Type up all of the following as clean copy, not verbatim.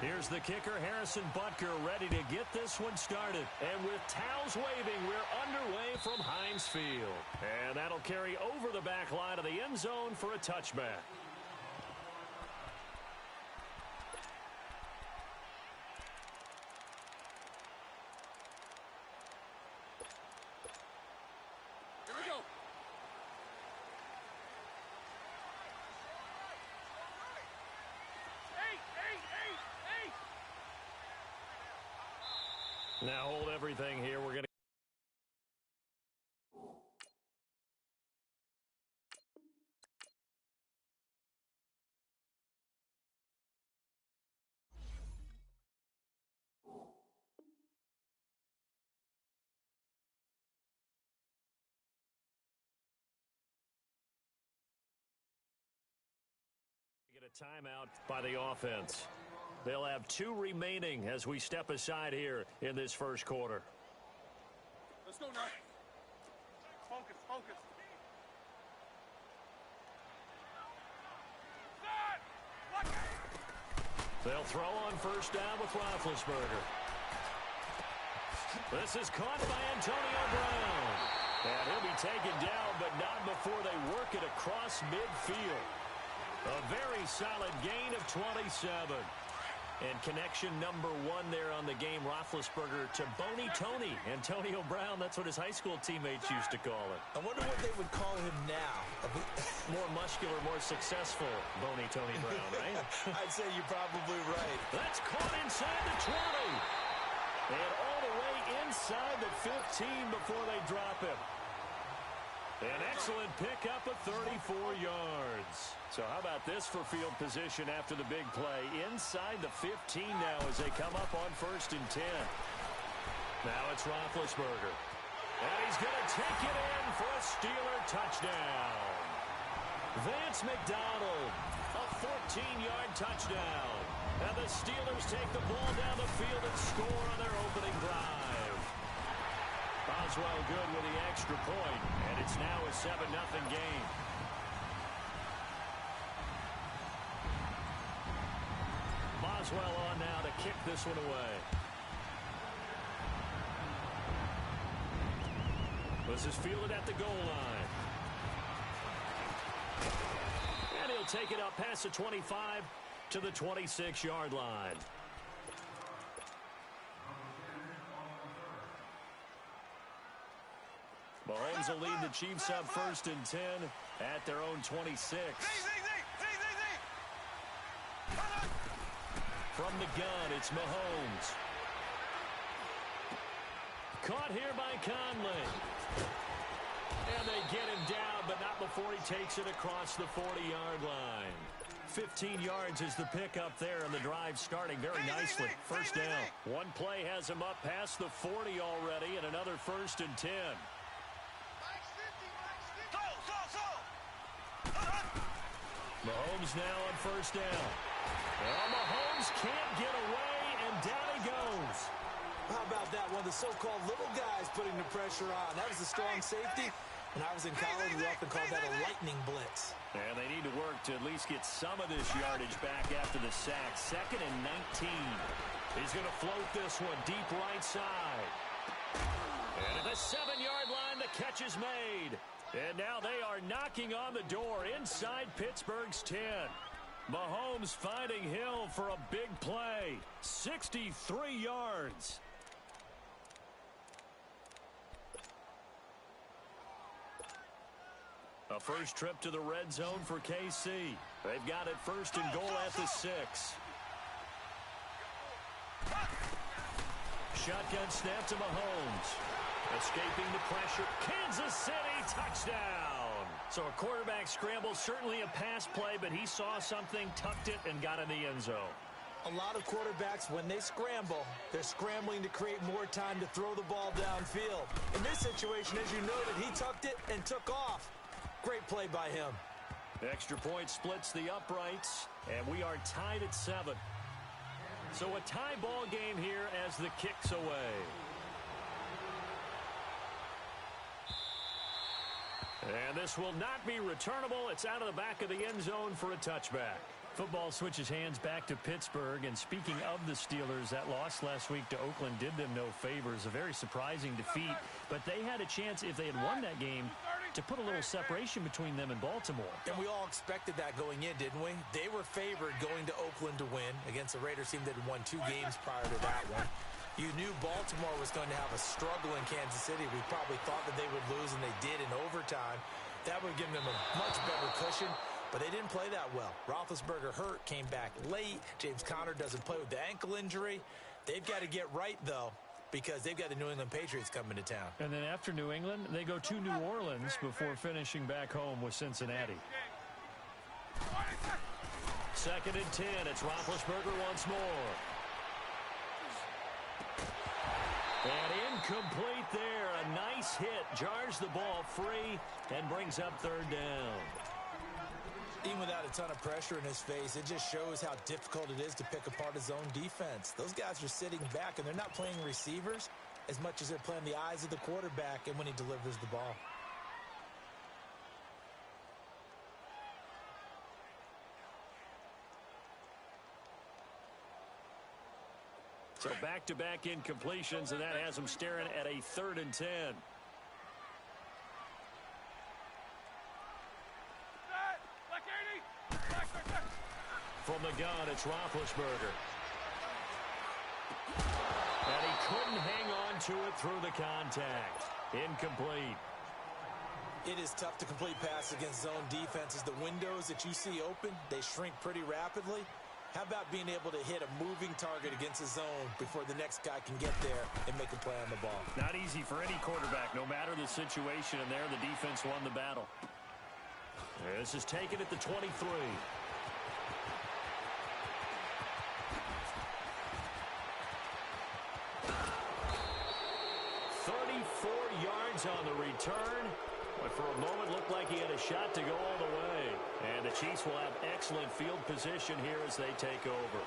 Here's the kicker, Harrison Butker, ready to get this one started. And with towels waving, we're underway from Heinz Field. And that'll carry over the back line of the end zone for a touchback. Now hold everything here. We're going to get a timeout by the offense. They'll have 2 remaining as we step aside here in this first quarter. Let's go now. Focus, focus. They'll throw on first down with Roethlisberger. This is caught by Antonio Brown. And he'll be taken down, but not before they work it across midfield. A very solid gain of 27. And connection number 1 there on the game, Roethlisberger to Boney Tony. Antonio Brown, that's what his high school teammates used to call it. I wonder what they would call him now. More muscular, more successful Boney Tony Brown, right? I'd say you're probably right. That's caught inside the 20. And all the way inside the 15 before they drop him. An excellent pickup of 34 yards. So how about this for field position after the big play? Inside the 15 now as they come up on first and 10. Now it's Roethlisberger. And he's going to take it in for a Steeler touchdown. Vance McDonald, a 14-yard touchdown. And the Steelers take the ball down the field and score on their opening drive. Boswell good with the extra point, and it's now a 7-0 game. Boswell on now to kick this one away. This is fielded at the goal line. And he'll take it up past the 25 to the 26-yard line. Mahomes will lead the Chiefs up first and 10 at their own 26. From the gun, it's Mahomes. Caught here by Conley. And they get him down, but not before he takes it across the 40-yard line. 15 yards is the pickup there, and the drive starting very nicely. First down. One play has him up past the 40 already, and another first and 10. Mahomes now on first down. Well, Mahomes can't get away, and down he goes. How about that? One of the so-called little guys putting the pressure on. That was a strong safety. When I was in college, we often called that a lightning blitz. And they need to work to at least get some of this yardage back after the sack. 2nd and 19. He's going to float this one deep right side. And at the 7-yard line, the catch is made. And now they are knocking on the door inside Pittsburgh's 10. Mahomes finding Hill for a big play. 63 yards. A first trip to the red zone for KC. They've got it first and goal at the 6. Shotgun snap to Mahomes. Escaping the pressure. Kansas City touchdown. So a quarterback scramble, certainly a pass play, but he saw something, tucked it, and got in the end zone. A lot of quarterbacks, when they scramble, they're scrambling to create more time to throw the ball downfield. In this situation, as you noted, he tucked it and took off. Great play by him. Extra point splits the uprights, and we are tied at 7. So a tie ball game here as the kick's away. And this will not be returnable. It's out of the back of the end zone for a touchback. Football switches hands back to Pittsburgh, and speaking of the Steelers, that loss last week to Oakland did them no favors. A very surprising defeat, but they had a chance, if they had won that game, to put a little separation between them and Baltimore. And we all expected that going in, didn't we? They were favored going to Oakland to win against a Raiders team that had won 2 games prior to that one. You knew Baltimore was going to have a struggle in Kansas City. We probably thought that they would lose, and they did in overtime. That would give them a much better cushion. But they didn't play that well. Roethlisberger hurt, came back late. James Conner doesn't play with the ankle injury. They've got to get right, though, because they've got the New England Patriots coming to town. And then after New England, they go to New Orleans before finishing back home with Cincinnati. 2nd and 10. It's Roethlisberger once more. And incomplete there. A nice hit. Jars the ball free and brings up 3rd down. Even without a ton of pressure in his face, it just shows how difficult it is to pick apart his own defense. Those guys are sitting back, and they're not playing receivers as much as they're playing the eyes of the quarterback and when he delivers the ball. So back-to-back incompletions, and that has them staring at a 3rd and 10. From the gun, it's Roethlisberger. And he couldn't hang on to it through the contact. Incomplete. It is tough to complete passes against zone defenses. The windows that you see open, they shrink pretty rapidly. How about being able to hit a moving target against a zone before the next guy can get there and make a play on the ball? Not easy for any quarterback, no matter the situation, and there the defense won the battle. This is taken at the 23. 34 yards on the return. But for a moment, looked like he had a shot to go all the way. And the Chiefs will have excellent field position here as they take over.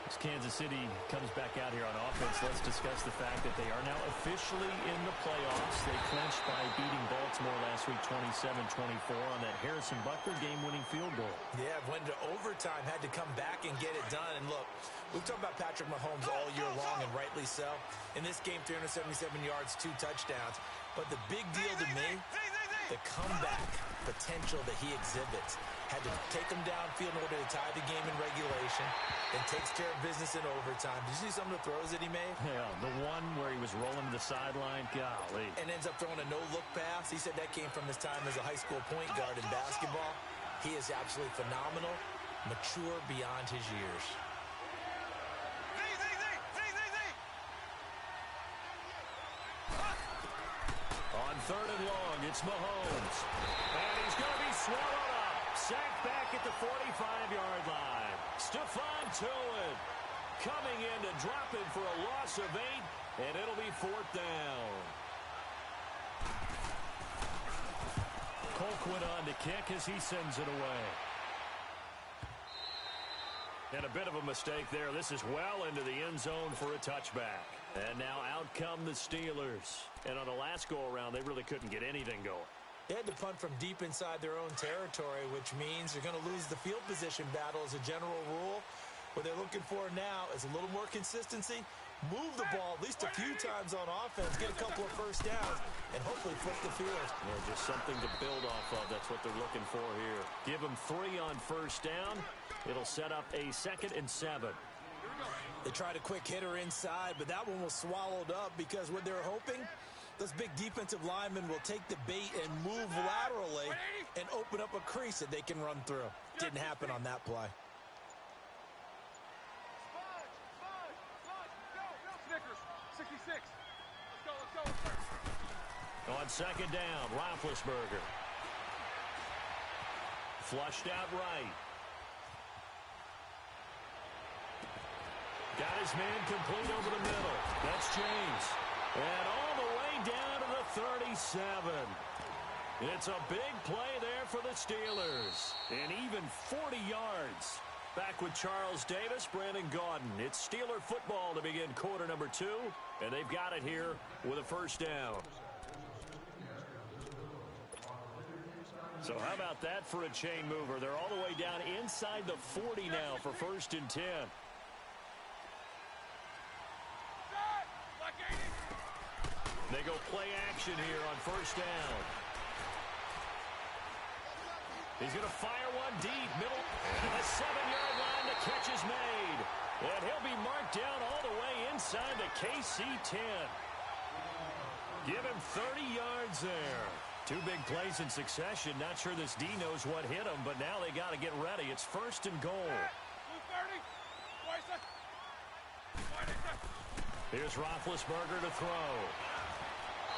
As Kansas City comes back out here on offense, let's discuss the fact that they are now officially in the playoffs. They clinched by beating Baltimore last week 27-24 on that Harrison Butker game-winning field goal. Yeah, went to overtime, had to come back and get it done. And look, we've talked about Patrick Mahomes all year long, and rightly so. In this game, 377 yards, 2 touchdowns. But the big deal to me, the comeback potential that he exhibits. Had to take him downfield in order to tie the game in regulation, then takes care of business in overtime. Did you see some of the throws that he made? Yeah, the one where he was rolling to the sideline, golly. And ends up throwing a no-look pass. He said that came from his time as a high school point guard in basketball. He is absolutely phenomenal, mature beyond his years. On 3rd and long, it's Mahomes. And he's going to be swallowed up. Sacked back at the 45-yard line. Stephon Tuitt coming in to drop him for a loss of 8, and it'll be 4th down. Colquitt on to kick as he sends it away. And a bit of a mistake there. This is well into the end zone for a touchback. And now out come the Steelers. And on the last go-around, they really couldn't get anything going. They had to punt from deep inside their own territory, which means they're going to lose the field position battle as a general rule. What they're looking for now is a little more consistency, move the ball at least a few times on offense, get a couple of first downs, and hopefully flip the field. Yeah, just something to build off of. That's what they're looking for here. Give them 3 on first down. It'll set up a 2nd and 7. They tried a quick hitter inside, but that one was swallowed up because what they're hoping, those big defensive linemen will take the bait and move laterally and open up a crease that they can run through. Didn't happen on that play. Snickers, 66. Let's go. On 2nd down, Roethlisberger. Flushed out right. Got his man complete over the middle. That's James. And all the way down to the 37. It's a big play there for the Steelers. And even 40 yards. Back with Charles Davis, Brandon Gaudin. It's Steeler football to begin quarter number 2. And they've got it here with a first down. So how about that for a chain mover? They're all the way down inside the 40 now for 1st and 10. They go play action here on 1st down. He's going to fire one deep, middle, and the 7-yard line. The catch is made. And he'll be marked down all the way inside the KC 10. Give him 30 yards there. 2 big plays in succession. Not sure this D knows what hit him, but now they got to get ready. It's 1st and goal. Here's Roethlisberger to throw.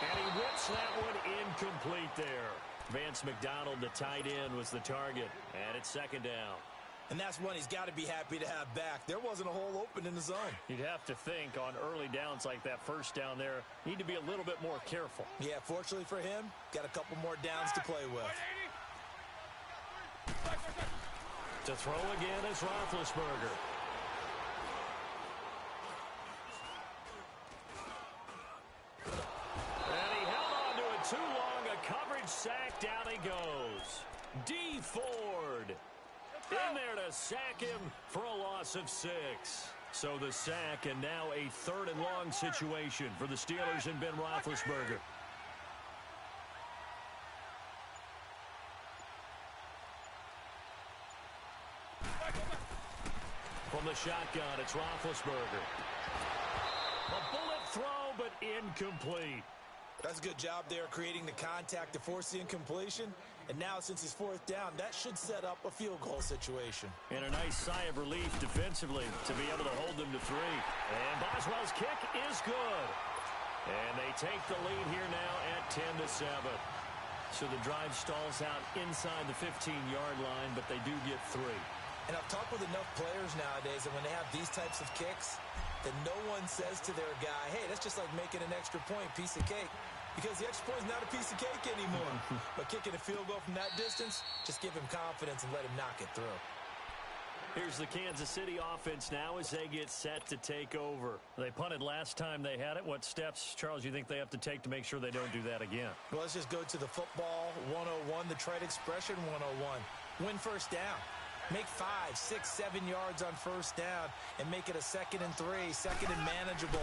And he whips that one incomplete there. Vance McDonald, the tight end, was the target. And it's 2nd down. And that's one he's got to be happy to have back. There wasn't a hole open in the zone. You'd have to think on early downs like that 1st down there, need to be a little bit more careful. Yeah, fortunately for him, got a couple more downs to play with. To throw again is Roethlisberger. And he held on to it too long. A coverage sack. Down he goes. D. Ford in there to sack him for a loss of 6. So the sack, and now a 3rd and long situation for the Steelers and Ben Roethlisberger. From the shotgun, it's Roethlisberger. A bullet throw, but incomplete. That's a good job there, creating the contact to force the incompletion. And now, since it's 4th down, that should set up a field goal situation. And a nice sigh of relief defensively to be able to hold them to 3. And Boswell's kick is good. And they take the lead here now at 10-7. So the drive stalls out inside the 15-yard line, but they do get 3. And I've talked with enough players nowadays that when they have these types of kicks, that no one says to their guy, hey, that's just like making an extra point, piece of cake. Because the extra point is not a piece of cake anymore. But kicking a field goal from that distance, just give him confidence and let him knock it through. Here's the Kansas City offense now as they get set to take over. They punted last time they had it. What steps, Charles, you think they have to take to make sure they don't do that again? Well, let's just go to the football 101, the trade expression 101. Win 1st down. Make 5, 6, 7 yards on 1st down and make it a 2nd and 3, 2nd and manageable.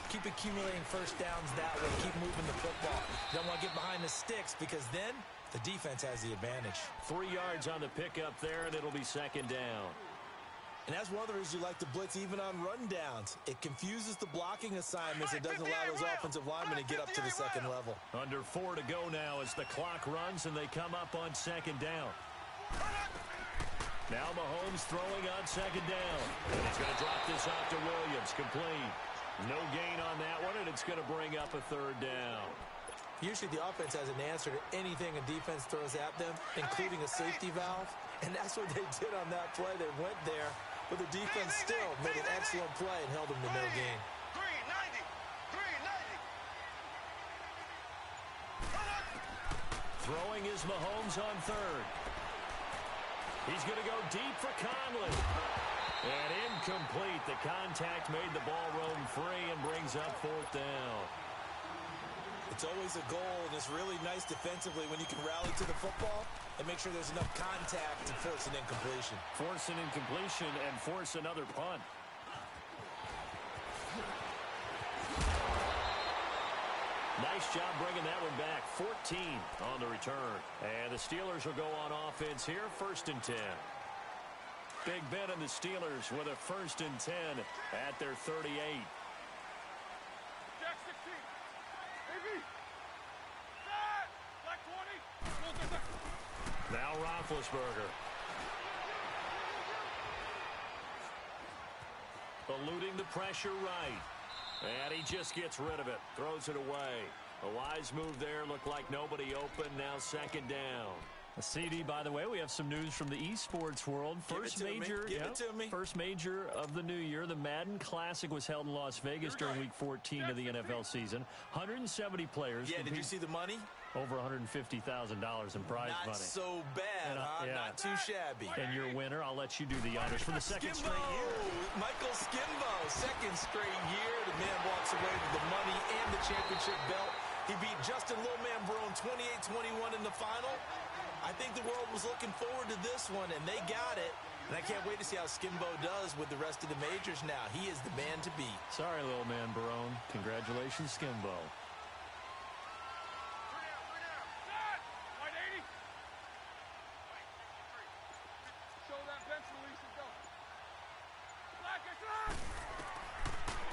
Keep accumulating 1st downs that way. Keep moving the football. You don't want to get behind the sticks because then the defense has the advantage. 3 yards on the pickup there, and it'll be 2nd down. And that's one of the reasons you like to blitz even on rundowns. It confuses the blocking assignments. It doesn't allow those offensive linemen to get up to the 2nd level. Under 4 to go now as the clock runs and they come up on 2nd down. Now Mahomes throwing on 2nd down. And he's going to drop this off to Williams. Complete. No gain on that one, and it's going to bring up a 3rd down. Usually the offense has an answer to anything a defense throws at them, including a safety valve. And that's what they did on that play. They went there, but the defense still made an excellent play and held them to no gain. 390. Throwing is Mahomes on 3rd. He's going to go deep for Conley. And incomplete. The contact made the ball roam free and brings up 4th down. It's always a goal, and it's really nice defensively when you can rally to the football and make sure there's enough contact to force an incompletion. Force an incompletion and force another punt. Nice job bringing that one back. 14 on the return. And the Steelers will go on offense here. 1st and 10. Big Ben and the Steelers with a 1st and 10 at their 38. Jack 16. AB. Set. Black 20. Now Roethlisberger. Eluding the pressure right. And he just gets rid of it. Throws it away. A wise move there. Looked like nobody open. Now 2nd down. A CD, by the way, we have some news from the esports world. First major of the new year. The Madden Classic was held in Las Vegas during Week 14 of the NFL season. 170 players. Yeah, did you see the money? Over $150,000 in prize money. Not so bad, huh? Yeah. Not too shabby. And your winner, I'll let you do the honors for the second straight year. Michael Skimbo, 2nd straight year. The man walks away with the money and the championship belt. He beat Justin Little Man Brown 28-21 in the final. I think the world was looking forward to this one, and they got it. And I can't wait to see how Skimbo does with the rest of the majors now. He is the man to beat. Sorry, little man Barone. Congratulations, Skimbo.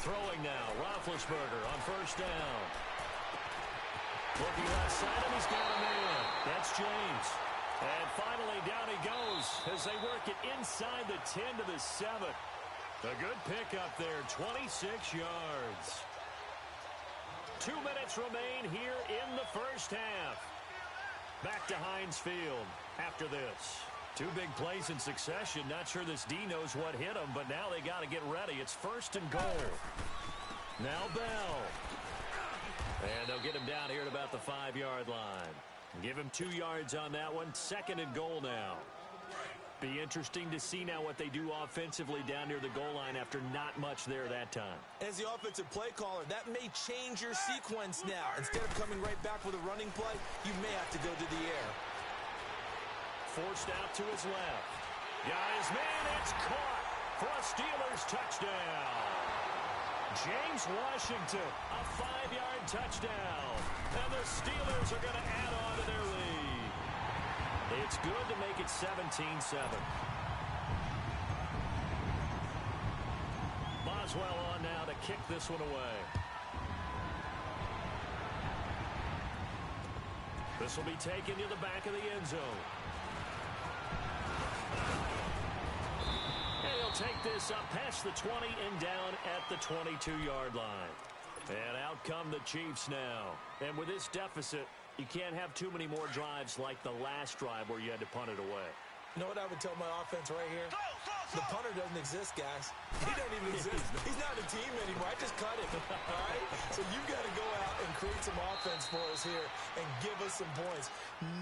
Throwing now, Roethlisberger on first down. Looking left side, and he's got a man. That's James. And finally, down he goes as they work it inside the 10 to the 7. A good pickup there, 26 yards. 2 minutes remain here in the first half. Back to Heinz Field after this. 2 big plays in succession. Not sure this D knows what hit him, but now they got to get ready. It's first and goal. Now Bell. And they'll get him down here at about the 5-yard line. Give him 2 yards on that one. Second and goal now. Be interesting to see now what they do offensively down near the goal line after not much there that time. As the offensive play caller, that may change your sequence now. Instead of coming right back with a running play, you may have to go to the air. Forced out to his left. Got his man. It's caught for a Steelers touchdown. James Washington, a 5-yard touchdown. And the Steelers are going to add on to their lead. It's good to make it 17-7. Boswell on now to kick this one away. This will be taken to the back of the end zone. And he'll take this up past the 20 and down at the 22-yard line. And out come the Chiefs now. And with this deficit, you can't have too many more drives like the last drive where you had to punt it away. You know what I would tell my offense right here? The punter doesn't exist, guys. He doesn't even exist. He's not a team anymore. I just cut him, all right? So you've got to go out and create some offense for us here and give us some points.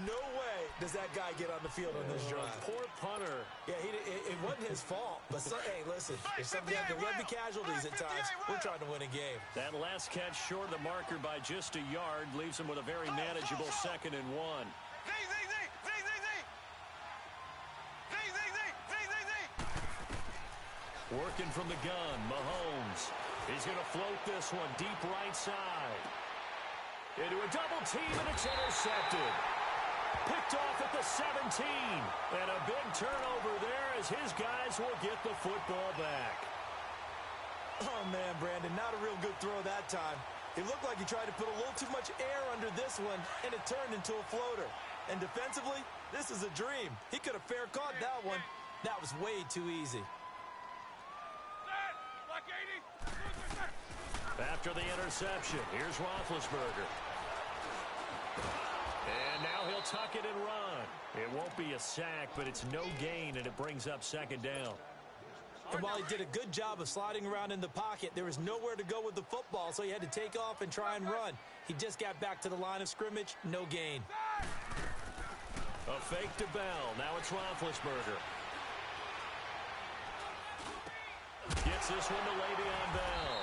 No way does that guy get on the field on this drive. Poor punter. Yeah, it wasn't his fault. But, hey, listen, there's something there will be casualties at times. We're trying to win a game. That last catch short of the marker by just a yard leaves him with a very manageable 2nd and 1. Working from the gun, Mahomes. He's going to float this one deep right side. Into a double team, and it's intercepted. Picked off at the 17. And a big turnover there as his guys will get the football back. Oh, man, Brandon, not a real good throw that time. It looked like he tried to put a little too much air under this one, and it turned into a floater. And defensively, this is a dream. He could have fair caught that one. That was way too easy. After the interception, here's Roethlisberger. And now he'll tuck it and run. It won't be a sack, but it's no gain, and it brings up 2nd down. And while he did a good job of sliding around in the pocket, there was nowhere to go with the football, so he had to take off and try and run. He just got back to the line of scrimmage, no gain. A fake to Bell. Now it's Roethlisberger. Gets this one to Le'Veon Bell.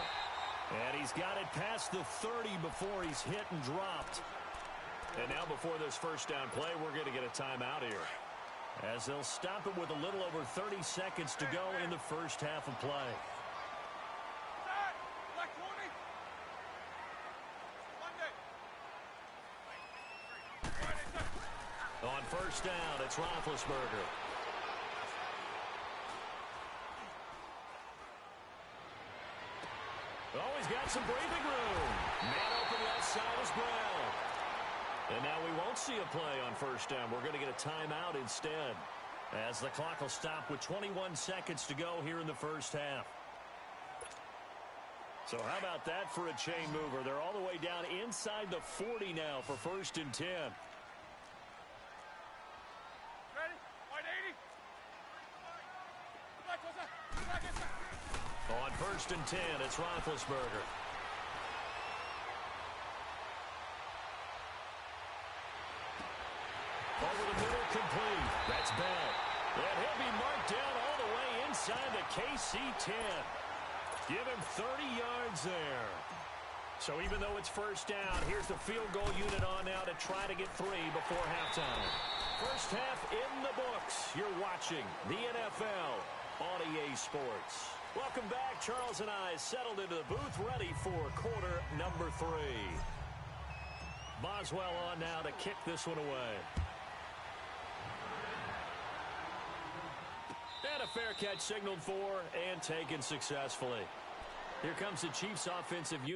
And he's got it past the 30 before he's hit and dropped. And now before this first down play, we're going to get a timeout here, as they'll stop it with a little over 30 seconds to go in the first half of play. On first down, it's Roethlisberger. Oh, he's got some breathing room. Man open left side is Brown. And now we won't see a play on first down. We're going to get a timeout instead, as the clock will stop with 21 seconds to go here in the first half. So how about that for a chain mover? They're all the way down inside the 40 now for 1st and 10. On 1st and 10, it's Roethlisberger. Over the middle, complete. That's Bell. And he'll be marked down all the way inside the KC 10. Give him 30 yards there. So even though it's first down, here's the field goal unit on now to try to get 3 before halftime. First half in the books. You're watching the NFL on EA Sports. Welcome back. Charles and I settled into the booth, ready for quarter number 3. Boswell on now to kick this one away. And a fair catch signaled for and taken successfully. Here comes the Chiefs offensive unit.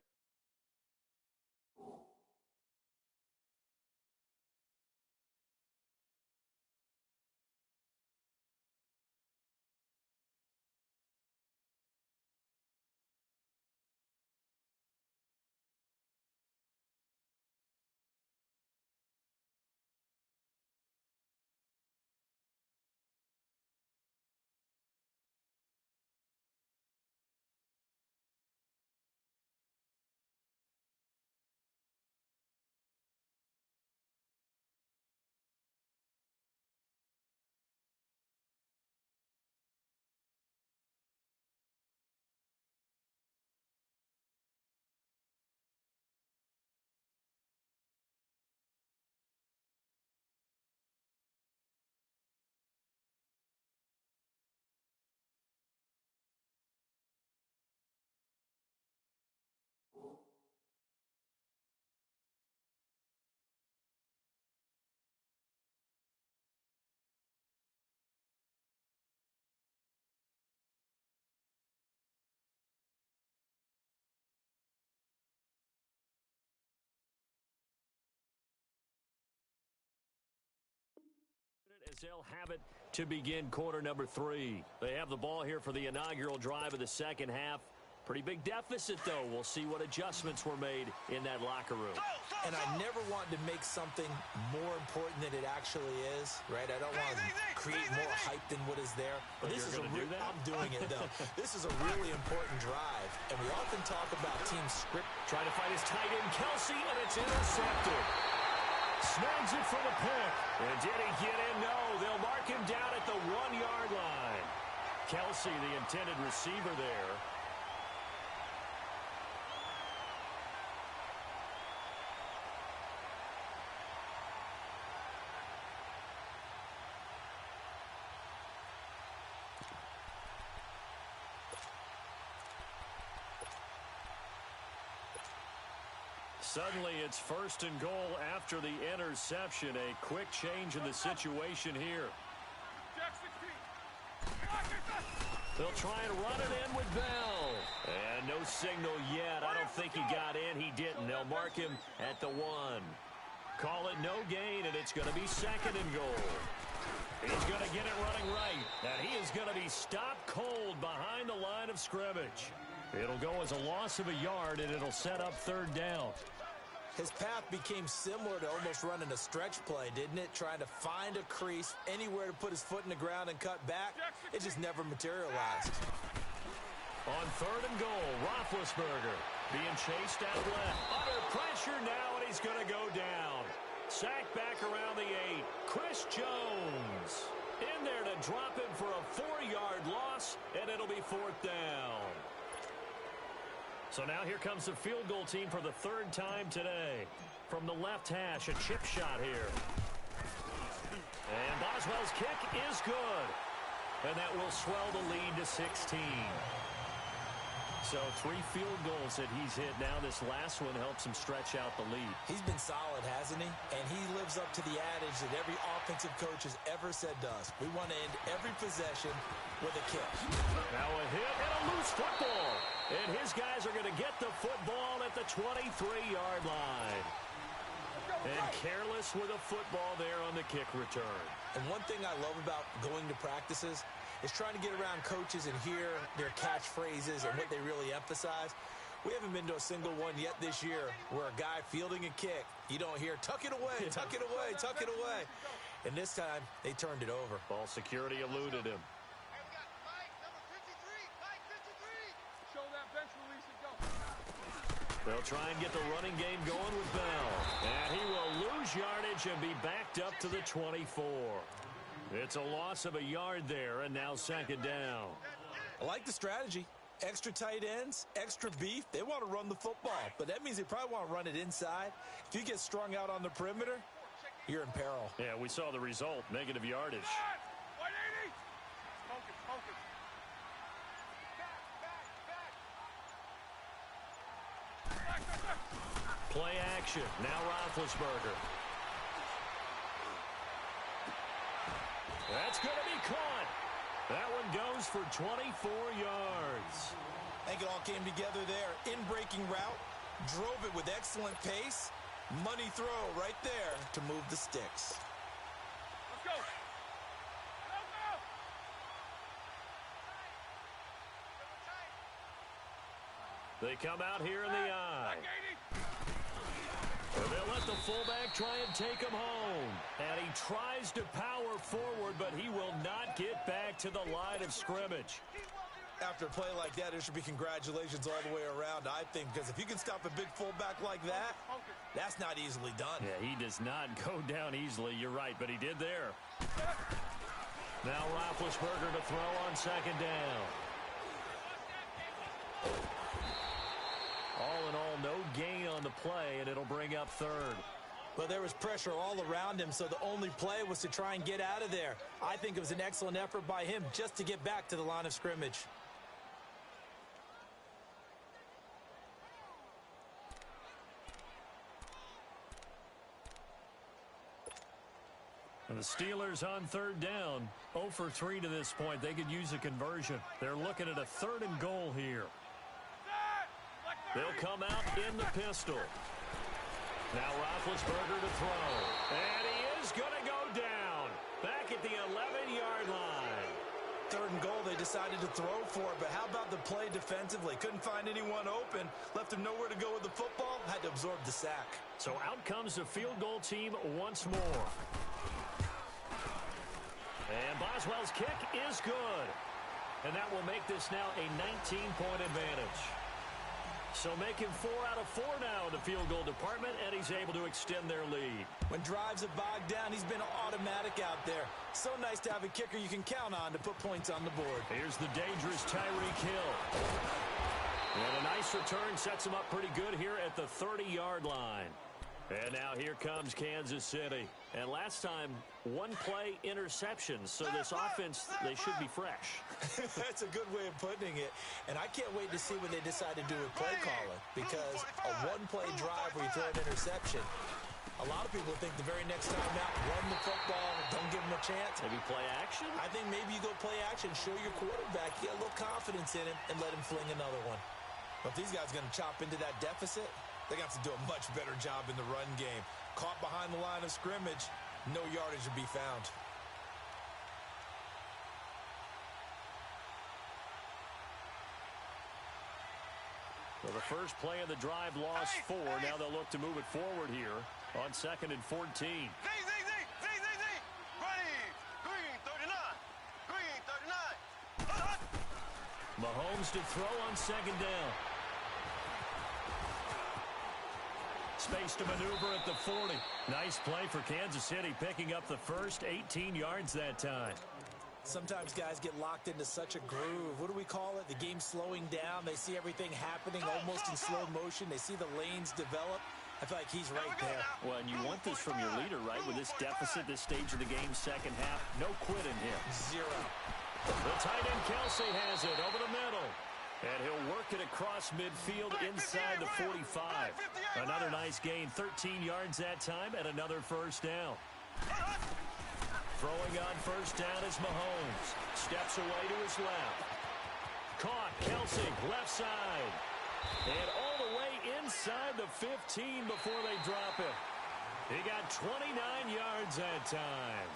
As they'll have it to begin quarter number 3. They have the ball here for the inaugural drive of the second half. Pretty big deficit, though. We'll see what adjustments were made in that locker room. And I never want to make something more important than it actually is, right? I don't want to create more hype than what is there. But this is I'm doing it, though. This is a really important drive. And we often talk about team script. Trying to find his tight end, Kelsey, and it's intercepted. Snags it for the pick. And did he get in? No. They'll mark him down at the 1-yard line. Kelsey, the intended receiver there. Suddenly, it's 1st and goal after the interception. A quick change in the situation here. They'll try and run it in with Bell. And no signal yet. I don't think he got in. He didn't. They'll mark him at the 1. Call it no gain, and it's going to be 2nd and goal. He's going to get it running right. And he is going to be stopped cold behind the line of scrimmage. It'll go as a loss of a yard, and it'll set up 3rd down. His path became similar to almost running a stretch play, didn't it? Trying to find a crease, anywhere to put his foot in the ground and cut back. It just never materialized. On 3rd and goal, Roethlisberger being chased out left. Under pressure now, and he's going to go down. Sacked back around the 8. Chris Jones in there to drop him for a 4-yard loss, and it'll be 4th down. So now here comes the field goal team for the 3rd time today. From the left hash, a chip shot here. And Boswell's kick is good. And that will swell the lead to 16. So 3 field goals that he's hit now. This last one helps him stretch out the lead. He's been solid, hasn't he? And he lives up to the adage that every offensive coach has ever said to us. We want to end every possession with a kick. Now a hit and a loose football. And his guys are going to get the football at the 23-yard line. And careless with a football there on the kick return. And one thing I love about going to practices is trying to get around coaches and hear their catchphrases and what they really emphasize. We haven't been to a single one yet this year where a guy fielding a kick, you don't hear, tuck it away, tuck it away, tuck it away. And this time, they turned it over. Ball security eluded him. They'll try and get the running game going with Bell. And he will lose yardage and be backed up to the 24. It's a loss of a yard there, and now 2nd down. I like the strategy. Extra tight ends, extra beef. They want to run the football, but that means they probably want to run it inside. If you get strung out on the perimeter, you're in peril. Yeah, we saw the result, negative yardage. 180. Focus, focus. Back. Play action. Now Roethlisberger. That's going to be caught. That one goes for 24 yards. I think it all came together there. In-breaking route, drove it with excellent pace. Money throw right there to move the sticks. Let's go. Go. They come out here in the eye. Back 80. And they'll let the fullback try and take him home. And he tries to power forward, but he will not get back to the line of scrimmage. After a play like that, there should be congratulations all the way around, I think, because if you can stop a big fullback like that, that's not easily done. Yeah, he does not go down easily. You're right, but he did there. Now Roethlisberger to throw on second down. All in all, no gain on the play, and it'll bring up third. Well, there was pressure all around him, so the only play was to try and get out of there. I think it was an excellent effort by him just to get back to the line of scrimmage. And the Steelers on third down, 0 for 3 to this point. They could use a conversion. They're looking at a 3rd and goal here. They'll come out in the pistol. Now Roethlisberger to throw. And he is going to go down. Back at the 11-yard line. 3rd and goal, they decided to throw for it, but how about the play defensively? Couldn't find anyone open. Left him nowhere to go with the football. Had to absorb the sack. So out comes the field goal team once more. And Boswell's kick is good. And that will make this now a 19-point advantage. So making 4 out of 4 now in the field goal department, and he's able to extend their lead. When drives have bogged down, he's been automatic out there. So nice to have a kicker you can count on to put points on the board. Here's the dangerous Tyreek Hill. And a nice return sets him up pretty good here at the 30-yard line. And now here comes Kansas City. And last time, 1-play interception. So this offense, they should be fresh. That's a good way of putting it. And I can't wait to see what they decide to do with play calling. Because a 1-play drive where you throw an interception, a lot of people think the very next time out, run the football, don't give him a chance. Maybe play action? I think maybe you go play action, show your quarterback, get a little confidence in him, and let him fling another one. But if these guys are going to chop into that deficit, they got to do a much better job in the run game. Caught behind the line of scrimmage, no yardage to be found. Well, the first play of the drive lost 4. Now they'll look to move it forward here on 2nd and 14. Ready. Green 39. Green 39. Mahomes to throw on 2nd down. Space to maneuver at the 40. Nice play for Kansas City, picking up the first 18 yards that time. Sometimes guys get locked into such a groove. What do we call it? The game's slowing down. They see everything happening almost in slow motion. They see the lanes develop. I feel like he's right there. Well, and you want this from your leader, right? With this deficit, this stage of the game, second half, no quit in him. 0. The tight end Kelsey has it over the middle. And he'll work it across midfield inside the 45. Another nice gain, 13 yards that time, and another first down. Throwing on first down is Mahomes. Steps away to his left. Caught, Kelsey, left side. And all the way inside the 15 before they drop it. He got 29 yards that time.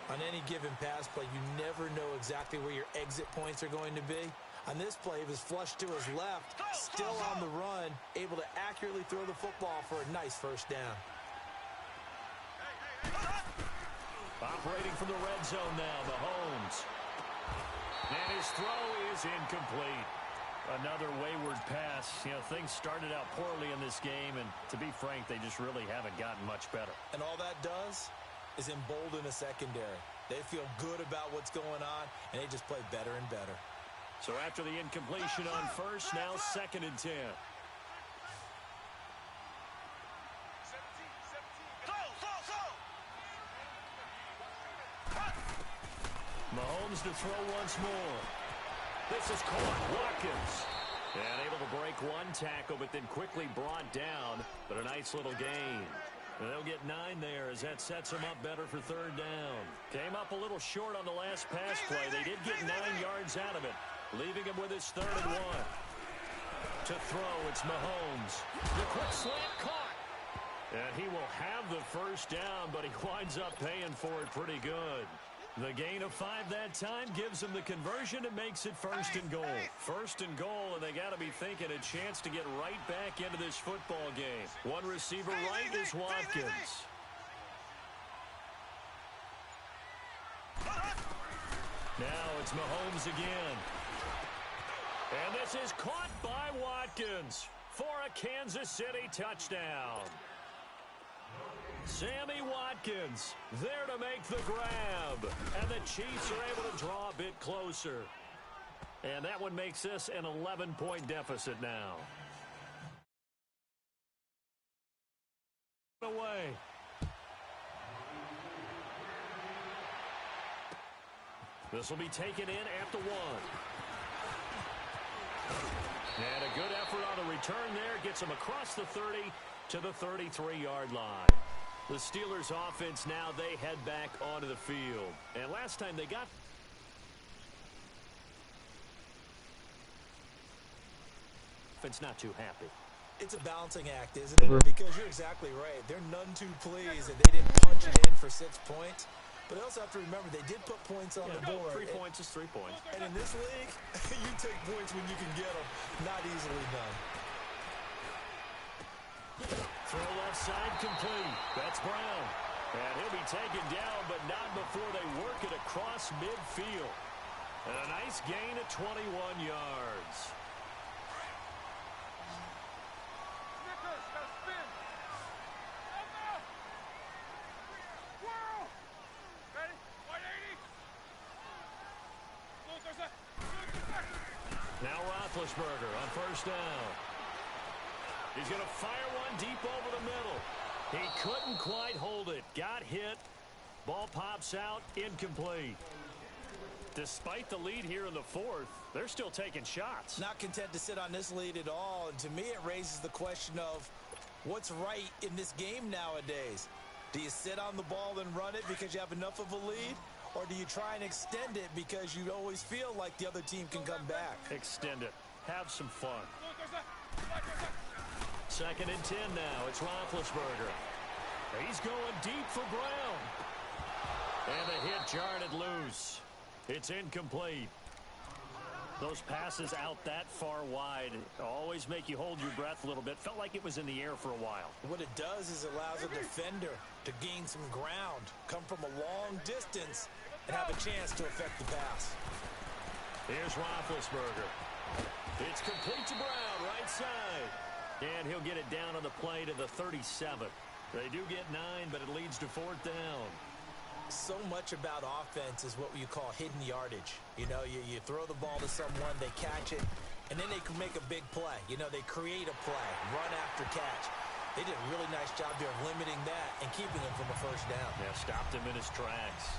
On any given pass play, you never know exactly where your exit points are going to be. On this play, he was flushed to his left, still on the run, able to accurately throw the football for a nice first down. Operating from the red zone now, Mahomes. And his throw is incomplete. Another wayward pass. You know, things started out poorly in this game, and to be frank, they just really haven't gotten much better. And all that does is embolden a secondary. They feel good about what's going on, and they just play better and better. So after the incompletion on first, now 2nd and 10. Mahomes to throw once more. This is caught. Watkins. And able to break one tackle, but then quickly brought down. But a nice little gain. And they'll get 9 there as that sets them up better for third down. Came up a little short on the last pass play. They did get 9 yards out of it, leaving him with his 3rd and 1. To throw, it's Mahomes. The quick slant caught. And he will have the first down, but he winds up paying for it pretty good. The gain of 5 that time gives them the conversion and makes it 1st and goal. 1st and goal, and they got to be thinking a chance to get right back into this football game. One receiver right is Watkins. Now it's Mahomes again. And this is caught by Watkins for a Kansas City touchdown. Sammy Watkins there to make the grab. And the Chiefs are able to draw a bit closer. And that one makes this an 11-point deficit now. Away. This will be taken in after 1. And a good effort on the return there. Gets him across the 30 to the 33-yard line. The Steelers offense now, they head back onto the field. And last time they got... It's not too happy. It's a balancing act, isn't it? Because you're exactly right. They're none too pleased that they didn't punch it in for 6 points. But also have to remember, they did put points on the board. 3 points is 3 points. And in this league, you take points when you can get them. Not easily done. Throw left side complete. That's Brown. And he'll be taken down, but not before they work it across midfield. And a nice gain of 21 yards. Now Roethlisberger on 1st down. He's going to fire one deep over the middle. He couldn't quite hold it. Got hit. Ball pops out. Incomplete. Despite the lead here in the 4th, they're still taking shots. Not content to sit on this lead at all. And to me, it raises the question of what's right in this game nowadays. Do you sit on the ball and run it because you have enough of a lead? Or do you try and extend it because you always feel like the other team can come back? Extend it. Have some fun. 2nd and 10 now. It's Roethlisberger. He's going deep for Brown. And the hit jarred it loose. It's incomplete. Those passes out that far wide always make you hold your breath a little bit. Felt like it was in the air for a while. What it does is it allows a defender to gain some ground, come from a long distance, and have a chance to affect the pass. Here's Roethlisberger. It's complete to Brown, right side. And he'll get it down on the play to the 37. They do get 9, but it leads to 4th down. So much about offense is what you call hidden yardage. You know, you throw the ball to someone, they catch it, and then they can make a big play. You know, they create a play, run after catch. They did a really nice job there of limiting that and keeping him from a 1st down. Yeah, stopped him in his tracks.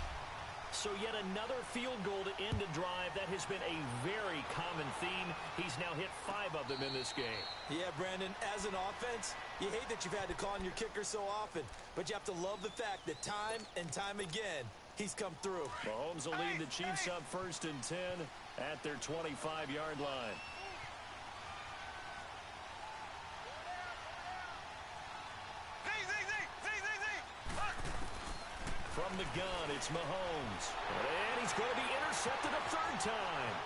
So yet another field goal to end a drive. That has been a very common theme. He's now hit 5 of them in this game. Yeah, Brandon, as an offense, you hate that you've had to call on your kicker so often, but you have to love the fact that time and time again, he's come through. Mahomes will lead the Chiefs up 1st and 10 at their 25-yard line. From the gun, it's Mahomes. And he's going to be intercepted a 3rd time.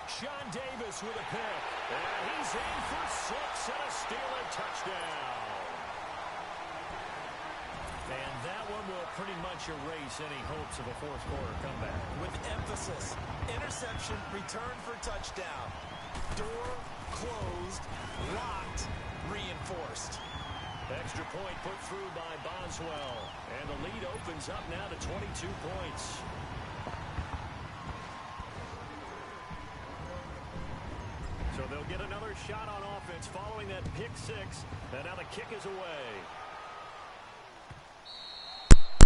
Sean Davis with a pick. And he's in for 6 and a Steeler touchdown. And that one will pretty much erase any hopes of a 4th quarter comeback. With emphasis, interception, return for touchdown. Door closed, locked, reinforced. Extra point put through by Boswell. And the lead opens up now to 22 points. So they'll get another shot on offense following that pick 6. And now the kick is away.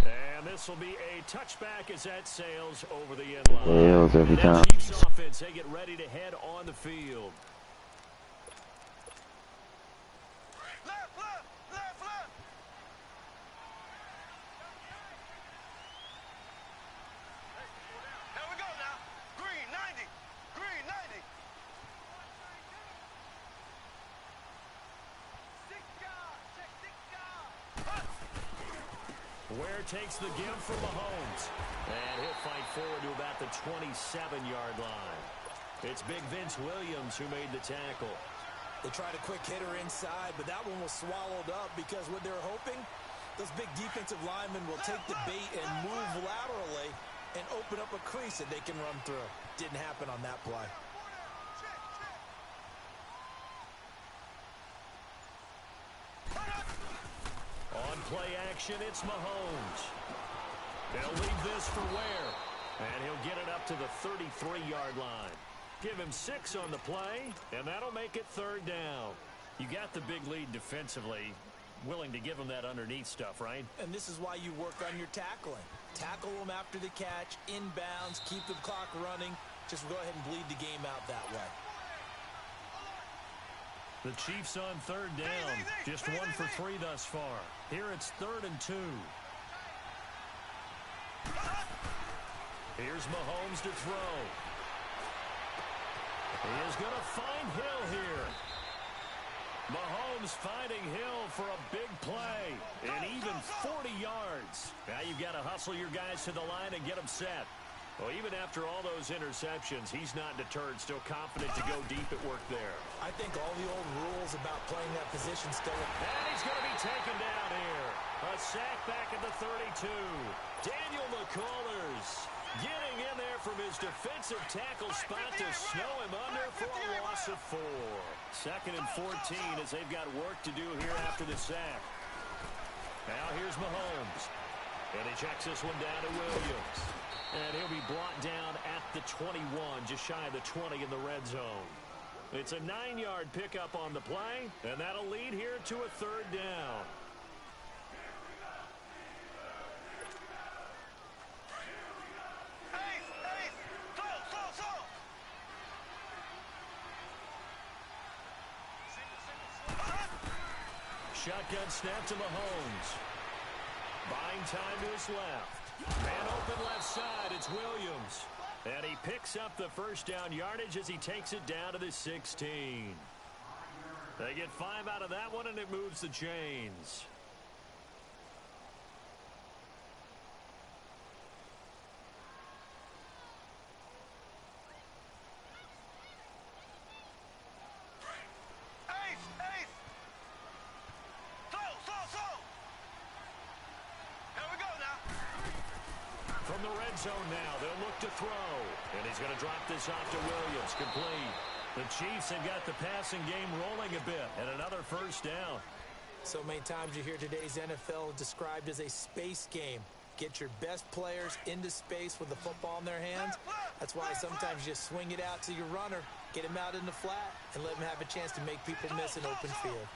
And And this will be a touchback as that sails over the end line. Sails every Now time. Chiefs offense, they get ready to head on the field. Left, left, left, left. Here we go now. Green 90. Green 90. Six yard. Check 6 yard. Ware takes the give from Mahomes. And he'll fight forward to about the 27-yard line. It's Big Vince Williams who made the tackle. They tried a quick hitter inside, but that one was swallowed up because what they're hoping, those big defensive linemen will take the bait and move laterally and open up a crease that they can run through. Didn't happen on that play. On play action, it's Mahomes. They'll leave this for Ware. And he'll get it up to the 33-yard line. Give him 6 on the play, and that'll make it 3rd down. You got the big lead defensively. Willing to give them that underneath stuff, right? And this is why you work on your tackling. Tackle them after the catch, inbounds, keep the clock running. Just go ahead and bleed the game out that way. The Chiefs on 3rd down. Just 1 for 3 thus far. Here it's 3rd and 2. Here's Mahomes to throw. He is going to find Hill here. Mahomes finding Hill for a big play. And even 40 yards. Now you've got to hustle your guys to the line and get them set. Well, even after all those interceptions, he's not deterred, still confident to go deep at work there. I think all the old rules about playing that position still apply. And he's going to be taken down here. A sack back at the 32. Daniel McCullers getting in there from his defensive tackle spot to snow him under for a loss of 4. 2nd and 14 as they've got work to do here after the sack. Now here's Mahomes. And he checks this one down to Williams. And he'll be brought down at the 21, just shy of the 20 in the red zone. It's a 9-yard pickup on the play, and that'll lead here to a 3rd down. Shotgun snap to Mahomes. Buying time to his left. Man open left side, it's Williams. And he picks up the 1st down yardage as he takes it down to the 16. They get 5 out of that one, and it moves the chains. Zone now. They'll look to throw. And he's going to drop this off to Williams. Complete. The Chiefs have got the passing game rolling a bit. And another 1st down. So many times you hear today's NFL described as a space game. Get your best players into space with the football in their hands. That's why sometimes you just swing it out to your runner, get him out in the flat, and let him have a chance to make people miss an open field.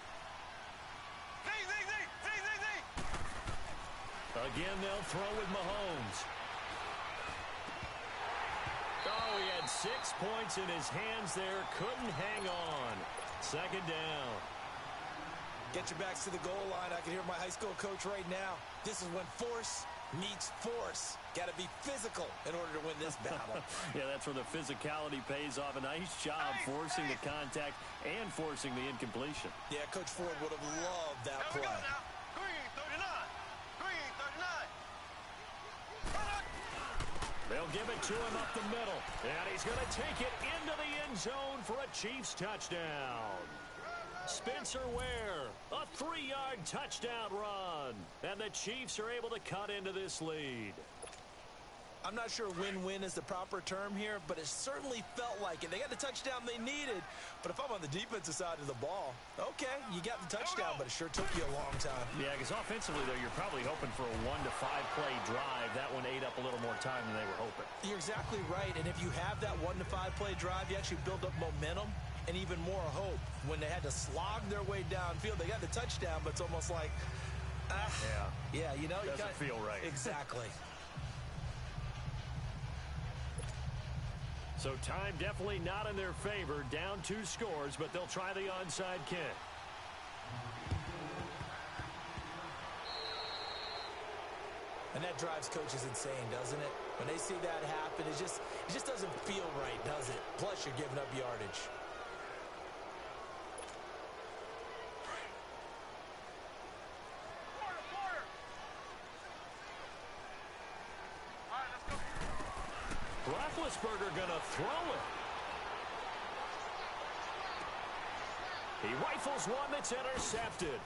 Again, they'll throw with Mahomes. Oh, he had 6 points in his hands there. Couldn't hang on. 2nd down. Get your backs to the goal line. I can hear my high school coach right now. This is when force meets force. Got to be physical in order to win this battle. Yeah, that's where the physicality pays off. A nice job forcing the contact and forcing the incompletion. Yeah, Coach Ford would have loved that play. Green 39. Green 39. They'll give it to him up the middle. And he's going to take it into the end zone for a Chiefs touchdown. Spencer Ware, a 3-yard touchdown run. And the Chiefs are able to cut into this lead. I'm not sure win-win is the proper term here, but it certainly felt like it. They got the touchdown they needed, but if I'm on the defensive side of the ball, okay, you got the touchdown, but it sure took you a long time. Yeah, because offensively, though, you're probably hoping for a 1 to 5 play drive. That one ate up a little more time than they were hoping. You're exactly right, and if you have that 1 to 5 play drive, you actually build up momentum and even more hope. When they had to slog their way downfield, they got the touchdown, but it's almost like, Yeah, you know, you Doesn't feel right. Exactly. So time definitely not in their favor. Down 2 scores, but they'll try the onside kick. And that drives coaches insane, doesn't it? When they see that happen, it just doesn't feel right, does it? Plus, you're giving up yardage. Roethlisberger gonna throw it. He rifles one that's intercepted.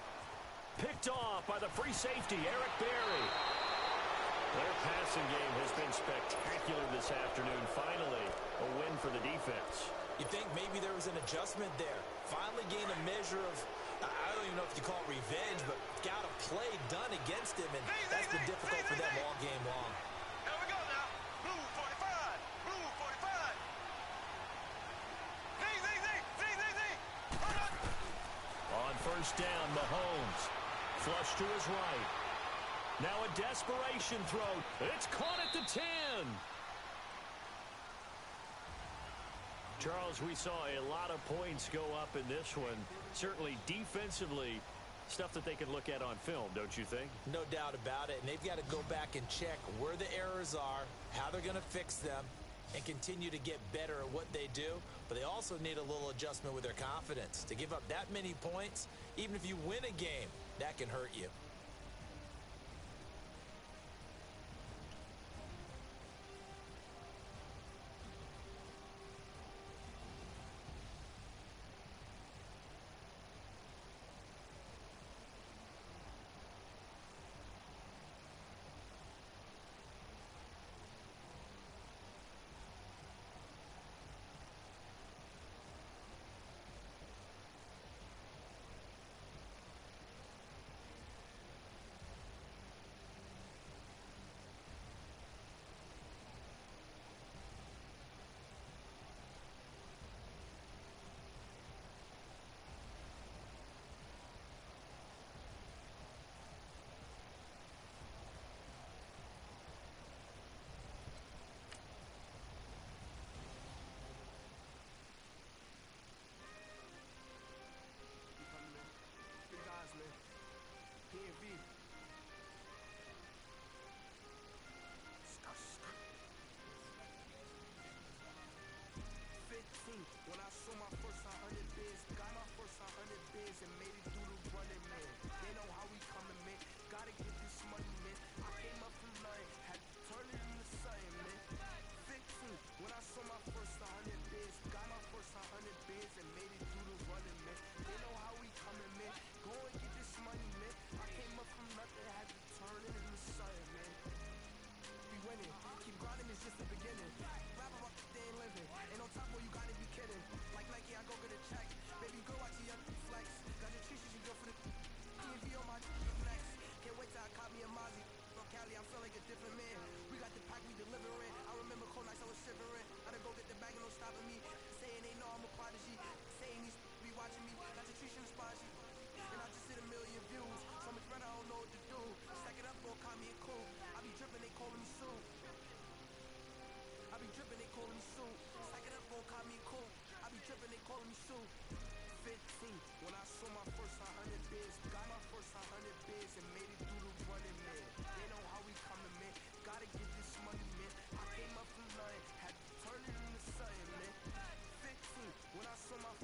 Picked off by the free safety, Eric Berry. Their passing game has been spectacular this afternoon. Finally, a win for the defense. You think maybe there was an adjustment there. Finally gained a measure of, I don't even know if you call it revenge, but got a play done against him, and that's been difficult for them all game long. Here we go now. Blue 45. Blue 45. Z. Hold on. On first down, Mahomes. Flush to his right. Now a desperation throw. It's caught at the 10. Charles, we saw a lot of points go up in this one. Certainly defensively, stuff that they can look at on film, don't you think? No doubt about it. And they've got to go back and check where the errors are, how they're going to fix them, and continue to get better at what they do. But they also need a little adjustment with their confidence. To give up that many points, even if you win a game, that can hurt you. When I saw my first 100 bids, got my first 100 bids and made it through the running, man. They know how we coming, man. Gotta get this money, man. I came up from nothing, had to turn it into something, man. 15, when I saw my first 100 bids, got my first 100 bids and made it through the running, man. They know how we coming, man. Go and get this money, man. I came up from nothing, had to turn it into something, man. We winning, keep grinding, it's just the beginning. Rap about the day ain't living, ain't no top where you gotta be kidding. Like Nike, I go get a check. Baby girl, watch your young flex. Got your trees, you go for the TV on my next. Can't wait till I caught me a Mozzie. No Cali, I feel like a different man. We got the pack, we delivering. I remember cold nights, I was shivering. I done go get the bag and no stopping me. Saying they know I'm a prodigy. Saying these be watching me. Got your trees in the spot, and I just hit 1 million views. So much better, I don't know what to do. Stack it up, go call me a cool. I be dripping, they calling me Sue. I be dripping, they calling me Sue. Stack it up, go call me cool. I be dripping, they calling me Sue. 15, when I saw my first 100 bids, got my first 100 bids and made it through the running, man. They know how we coming, man. Gotta get this money, man. I came up from nothing, had to turn it into something, man. 15, when I saw my